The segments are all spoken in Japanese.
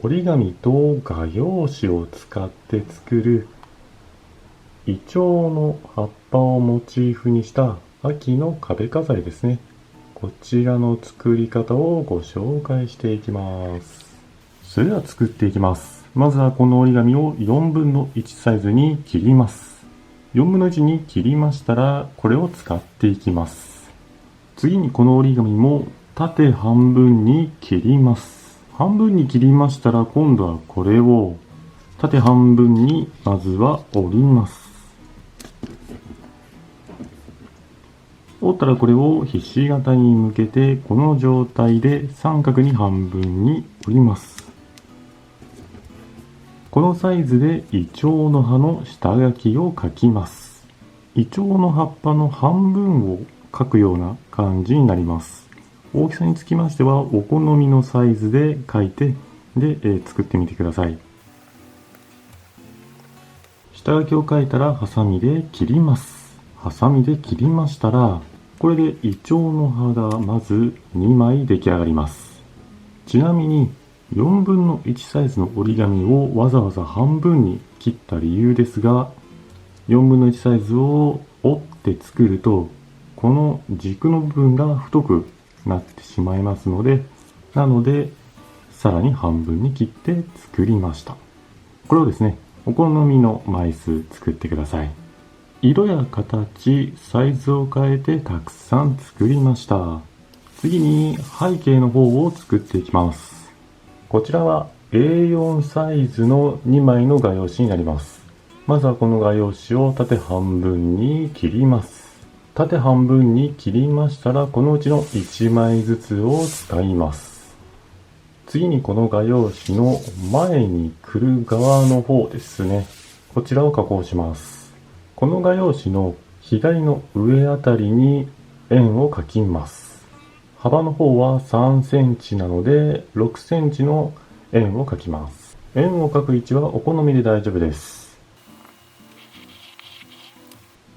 折り紙と画用紙を使って作るイチョウの葉っぱをモチーフにした秋の壁飾りですね。こちらの作り方をご紹介していきます。それでは作っていきます。まずはこの折り紙を4分の1サイズに切ります。4分の1に切りましたら、これを使っていきます。次にこの折り紙も縦半分に切ります。半分に切りましたら、今度はこれを縦半分にまずは折ります。折ったらこれをひし形に向けて、この状態で三角に半分に折ります。このサイズでイチョウの葉の下書きを描きます。イチョウの葉っぱの半分を描くような感じになります。大きさにつきましてはお好みのサイズで描いて、作ってみてください。下書きを描いたらハサミで切ります。ハサミで切りましたら、これでイチョウの葉がまず2枚出来上がります。ちなみに4分の1サイズの折り紙をわざわざ半分に切った理由ですが、4分の1サイズを折って作ると、この軸の部分が太くなってしまいますので、さらに半分に切って作りました。これをですね、お好みの枚数作ってください。色や形、サイズを変えてたくさん作りました。次に背景の方を作っていきます。こちらは A4 サイズの2枚の画用紙になります。まずはこの画用紙を縦半分に切ります。縦半分に切りましたら、このうちの1枚ずつを使います。次にこの画用紙の前に来る側の方ですね。こちらを加工します。この画用紙の左の上あたりに円を描きます。幅の方は3センチなので6センチの円を描きます。円を描く位置はお好みで大丈夫です。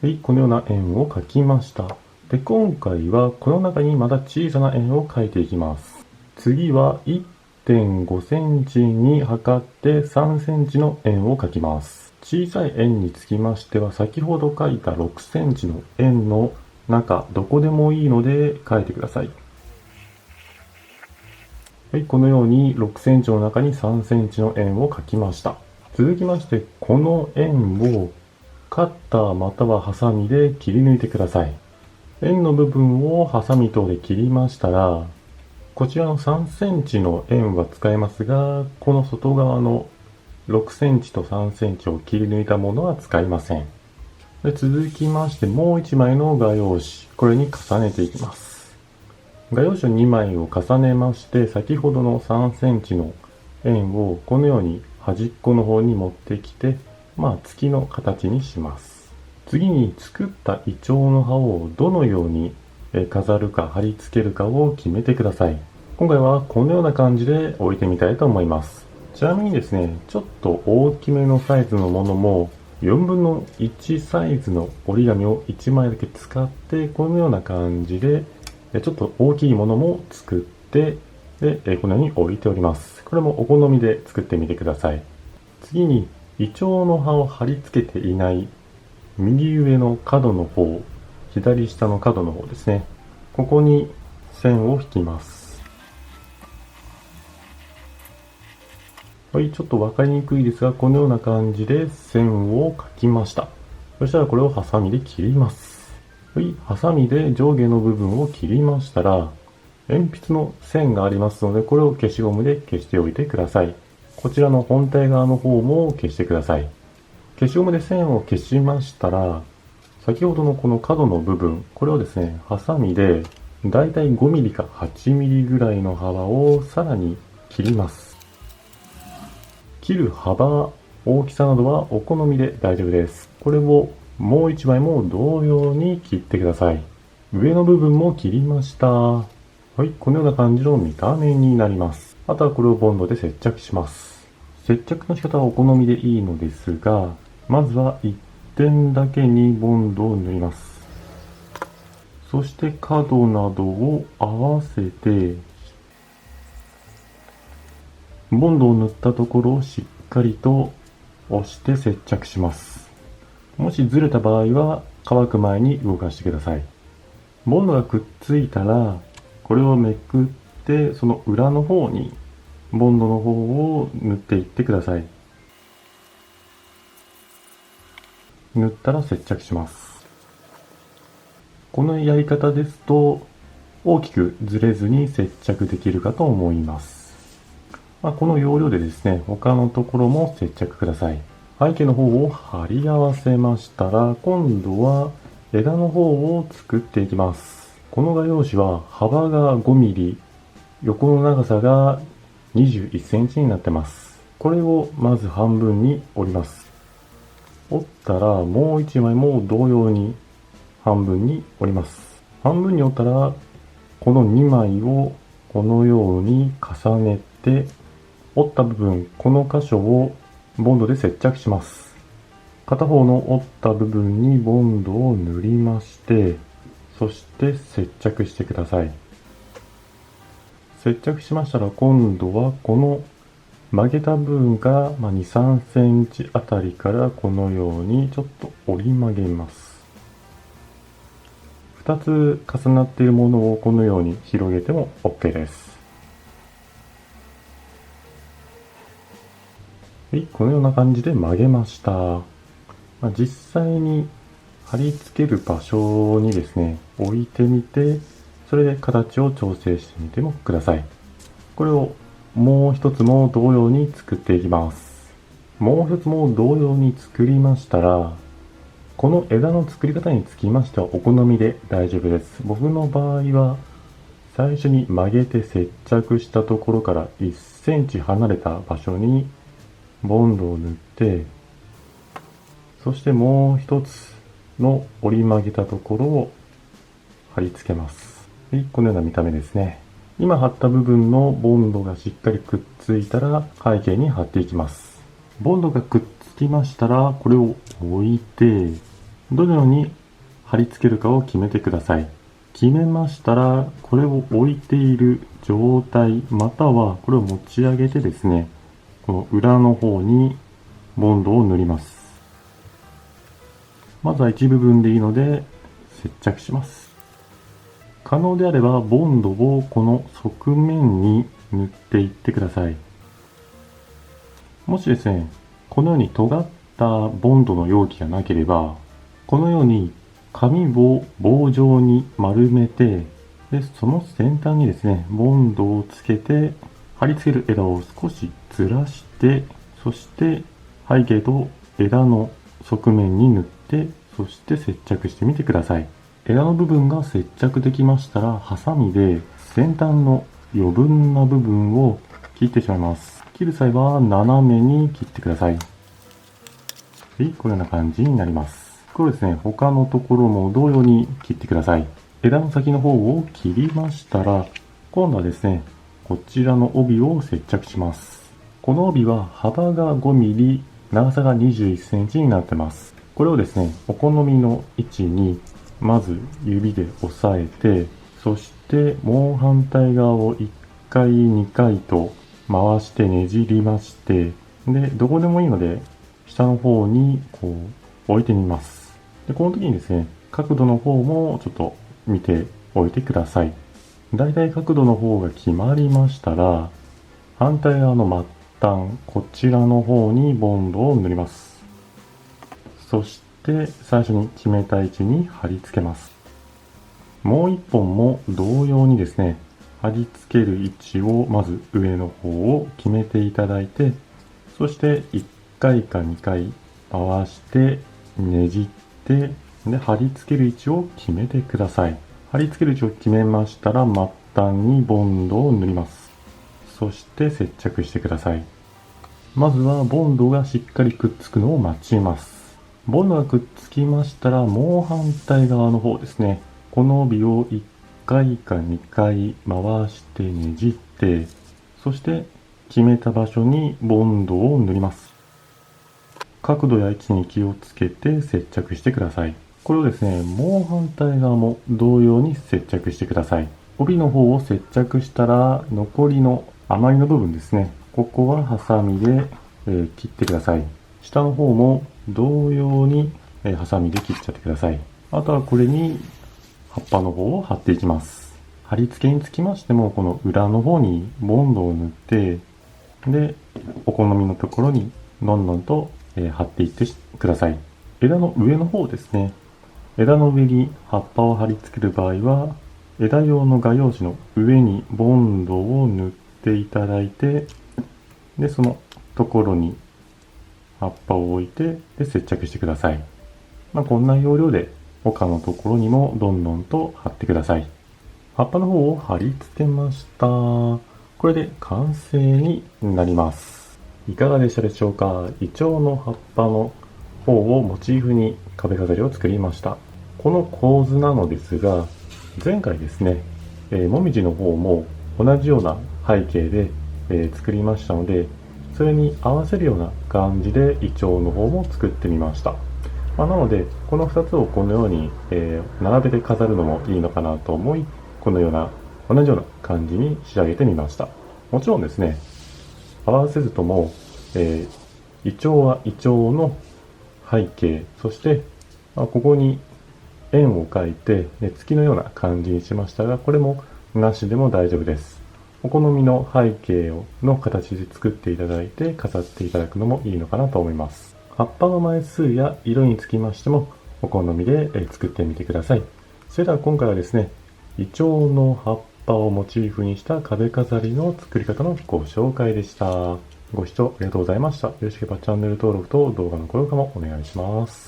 はい、このような円を描きました。で、今回はこの中にまた小さな円を描いていきます。次は 1.5 センチに測って3センチの円を描きます。小さい円につきましては、先ほど描いた6センチの円の中、どこでもいいので描いてください。はい、このように6センチの中に3センチの円を描きました。続きまして、この円をカッターまたはハサミで切り抜いてください。円の部分をハサミ等で切りましたら、こちらの3センチの円は使えますが、この外側の6センチと3センチを切り抜いたものは使いません。で、続きましてもう1枚の画用紙、これに重ねていきます。画用紙2枚を重ねまして、先ほどの3センチの円をこのように端っこの方に持ってきて、月の形にします。次に作ったイチョウの葉をどのように飾るか貼り付けるかを決めてください。今回はこのような感じで置いてみたいと思います。ちなみにですね、ちょっと大きめのサイズのものも4分の1サイズの折り紙を1枚だけ使って、このような感じでちょっと大きいものも作って、このように置いております。これもお好みで作ってみてください。次にイチョウの葉を貼り付けていない右上の角の方、左下の角の方ですね。ここに線を引きます。はい、ちょっとわかりにくいですが、このような感じで線を描きました。そしたらこれをハサミで切ります。はい、ハサミで上下の部分を切りましたら、鉛筆の線がありますので、これを消しゴムで消しておいてください。こちらの本体側の方も消してください。消しゴムで線を消しましたら、先ほどのこの角の部分、これをですね、ハサミでだいたい5ミリか8ミリぐらいの幅をさらに切ります。切る幅、大きさなどはお好みで大丈夫です。これをもう1枚も同様に切ってください。上の部分も切りました。はい、このような感じの見た目になります。あとはこれをボンドで接着します。接着の仕方はお好みでいいのですが、まずは1点だけにボンドを塗ります。そして角などを合わせて、ボンドを塗ったところをしっかりと押して接着します。もしずれた場合は乾く前に動かしてください。ボンドがくっついたらこれをめくってその裏の方にボンドの方を塗っていってください。塗ったら接着します。このやり方ですと大きくずれずに接着できるかと思います。この要領でですね、他のところも接着ください。背景の方を貼り合わせましたら、今度は枝の方を作っていきます。この画用紙は幅が5ミリ、横の長さが21センチになってます。これをまず半分に折ります。折ったらもう1枚も同様に半分に折ります。半分に折ったらこの2枚をこのように重ねて折った部分、この箇所をボンドで接着します。片方の折った部分にボンドを塗りまして、そして接着してください。接着しましたら今度はこの曲げた部分から2、3センチあたりからこのようにちょっと折り曲げます。2つ重なっているものをこのように広げても OK です。はい、このような感じで曲げました。実際に貼り付ける場所にですね、置いてみて、それで形を調整してみてもください。これをもう一つも同様に作っていきます。もう一つも同様に作りましたら、この枝の作り方につきましてはお好みで大丈夫です。僕の場合は、最初に曲げて接着したところから1センチ離れた場所にボンドを塗って、そしてもう一つの折り曲げたところを貼り付けます。はい、このような見た目ですね。今貼った部分のボンドがしっかりくっついたら背景に貼っていきます。ボンドがくっつきましたらこれを置いて、どのように貼り付けるかを決めてください。決めましたらこれを置いている状態またはこれを持ち上げてですね、この裏の方にボンドを塗ります。まずは一部分でいいので接着します。可能であればボンドをこの側面に塗っていってください。もしですね、このように尖ったボンドの容器がなければ、このように紙を棒状に丸めて、でその先端にですね、ボンドをつけて貼り付ける枝を少しずらして、そして背景と枝の側面に塗って、そして接着してみてください。枝の部分が接着できましたら、ハサミで先端の余分な部分を切ってしまいます。切る際は斜めに切ってください。はい、このような感じになります。これですね、他のところも同様に切ってください。枝の先の方を切りましたら、今度はですね、こちらの帯を接着します。この帯は幅が5ミリ、長さが21センチになってます。これをですね、お好みの位置にまず指で押さえて、そしてもう反対側を1回2回と回してねじりまして、でどこでもいいので下の方にこう置いてみます。でこの時にですね、角度の方もちょっと見ておいてください。だいたい角度の方が決まりましたら、反対側の末端、こちらの方にボンドを塗ります。そして最初に決めた位置に貼り付けます。もう一本も同様にですね、貼り付ける位置をまず上の方を決めていただいて、そして1回か2回回してねじって、で貼り付ける位置を決めてください。貼り付ける位置を決めましたら末端にボンドを塗ります。そして接着してください。まずはボンドがしっかりくっつくのを待ちます。ボンドがくっつきましたらもう反対側の方ですね、この帯を1回か2回回してねじって、そして決めた場所にボンドを塗ります。角度や位置に気をつけて接着してください。これをですね、もう反対側も同様に接着してください。帯の方を接着したら残りの余りの部分ですね、ここはハサミで、切ってください。下の方も同様に、ハサミで切っちゃってください。あとはこれに葉っぱの方を貼っていきます。貼り付けにつきましても、この裏の方にボンドを塗って、で、お好みのところにどんどんと、貼っていってください。枝の上の方ですね。枝の上に葉っぱを貼り付ける場合は、枝用の画用紙の上にボンドを塗っていただいて、で、そのところに葉っぱを置いて、で、接着してください。こんな要領で他のところにもどんどんと貼ってください。葉っぱの方を貼り付けました。これで完成になります。いかがでしたでしょうか。イチョウの葉っぱの方をモチーフに壁飾りを作りました。この構図なのですが、前回ですね、もみじの方も同じような背景で、作りましたので、それに合わせるような感じでイチョウの方も作ってみました。なので、この2つをこのように、並べて飾るのもいいのかなと思い、このような同じような感じに仕上げてみました。もちろんですね、合わせずとも、イチョウはイチョウの背景、そして、ここに円を描いて、月のような感じにしましたが、これもなしでも大丈夫です。お好みの背景の形で作っていただいて飾っていただくのもいいのかなと思います。葉っぱの枚数や色につきましてもお好みで作ってみてください。それでは今回はですね、イチョウの葉っぱをモチーフにした壁飾りの作り方のご紹介でした。ご視聴ありがとうございました。よろしければチャンネル登録と動画の高評価もお願いします。